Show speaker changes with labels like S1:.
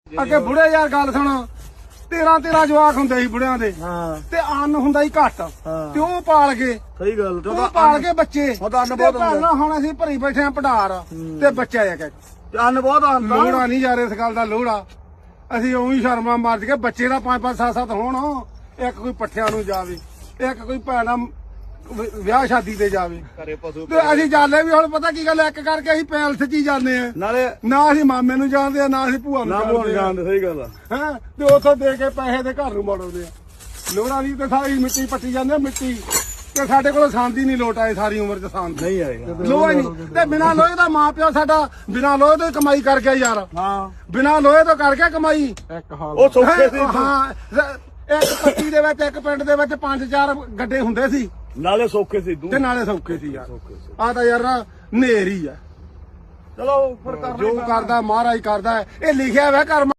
S1: ਅੱਗੇ ਬੁੜੇ ਯਾਰ ਗੱਲ ਸੁਣ 13 ਜਵਾਕ ਹੁੰਦੇ ਸੀ ਬੁੜਿਆਂ ਦੇ ਤੇ ਅੰਨ ਹੁੰਦਾ ਹੀ ਘੱਟ ਤੇ ਉਹ ਪਾਲ ਕੇ
S2: ਸਹੀ ਗੱਲ
S1: ਉਹ ਪਾਲ ਕੇ ਬੱਚੇ
S2: ਉਹਦਾ ਅੰਨ ਬਹੁਤ ਹੁੰਦਾ
S1: ਹੁਣ ਅਸੀਂ ਭਰੀ ਬੈਠੇ ਆ ਭੰਡਾਰ ਤੇ ਬੱਚਾ ਇੱਕ
S2: ਅੰਨ ਬਹੁਤ ਆਉਂਦਾ
S1: ਲੋੜਾ ਨਹੀਂ ਯਾਰ ਇਸ ਗੱਲ ਦਾ ਲੋੜਾ ਅਸੀਂ ਉਹੀ ਸ਼ਰਮਾ ਮਾਰ ਕੇ ਬੱਚੇ ਦਾ 5 7 ਹੋਣ ਇੱਕ ਕੋਈ ਪੱਠਿਆਂ ਨੂੰ ਜਾਵੇ ਇੱਕ ਕੋਈ ਭੈਣਾ ਵਿਆਹ ਸ਼ਾਦੀ ਤੇ ਜਾਵੇ
S2: ਘਰੇ ਪਸ਼ੂ
S1: ਤੇ ਅਸੀਂ ਜਾਂਦੇ ਵੀ ਹੁਣ ਪਤਾ ਕੀ ਗੱਲ ਇੱਕ ਕਰਕੇ ਅਸੀਂ ਪੈਲਸ 'ਚ ਹੀ ਜਾਂਦੇ ਆ
S2: ਨਾਲੇ
S1: ਨਾ ਅਸੀਂ ਮਾਮੇ ਨੂੰ ਜਾਣਦੇ ਆ ਨਾ ਅਸੀਂ ਭੂਆ ਨੂੰ
S2: ਜਾਣਦੇ ਸਹੀ ਗੱਲ ਆ
S1: ਹੈ ਤੇ ਉੱਥੋਂ ਦੇ ਕੇ ਪੈਸੇ ਦੇ ਘਰ ਨੂੰ ਮੋੜਦੇ ਆ ਲੋੜਾਂ ਦੀ ਤੇ ਸਾਰੀ ਮਿੱਟੀ ਪੱਟੀ ਜਾਂਦੇ ਆ ਮਿੱਟੀ ਤੇ ਸਾਡੇ ਕੋਲ ਸੰਦ ਹੀ ਨਹੀਂ ਲੋਟ ਆਏ ਸਾਰੀ ਉਮਰ ਚ ਸੰਦ
S2: ਨਹੀਂ ਆਏਗਾ
S1: ਲੋਹਾ ਹੀ ਨਹੀਂ ਤੇ ਬਿਨਾਂ ਲੋਹੇ ਦਾ ਮਾਂ ਪਿਓ ਸਾਡਾ ਬਿਨਾਂ ਲੋਹੇ ਤੋਂ ਕਮਾਈ ਕਰ ਗਿਆ ਯਾਰ
S2: ਹਾਂ
S1: ਬਿਨਾਂ ਲੋਹੇ ਤੋਂ ਕਰ ਗਿਆ ਕਮਾਈ
S3: ਇੱਕ ਹਾਲ
S2: ਉਹ ਸੌਖੇ ਸੀ
S1: ਹਾਂ ਇੱਕ ਪੱਟੀ ਦੇ ਵਿੱਚ ਇੱਕ ਪਿੰਡ ਦੇ ਵਿੱਚ 5-4 ਗੱਡੇ ਹੁੰਦੇ ਸੀ
S2: ਨਾਲੇ ਸੌਖੇ ਸੀ
S1: ਤੇ ਨਾਲੇ ਸੌਖੇ ਸੀ ਯਾਰ ਆ ਤਾਂ ਯਾਰ ਨੇਰੀ ਆ
S2: ਚਲੋ ਫਿਰ
S1: ਜੋ ਕਰਦਾ ਮਹਾਰਾਜ ਕਰਦਾ ਇਹ ਲਿਖਿਆ ਹੋਇਆ ਕਰਮ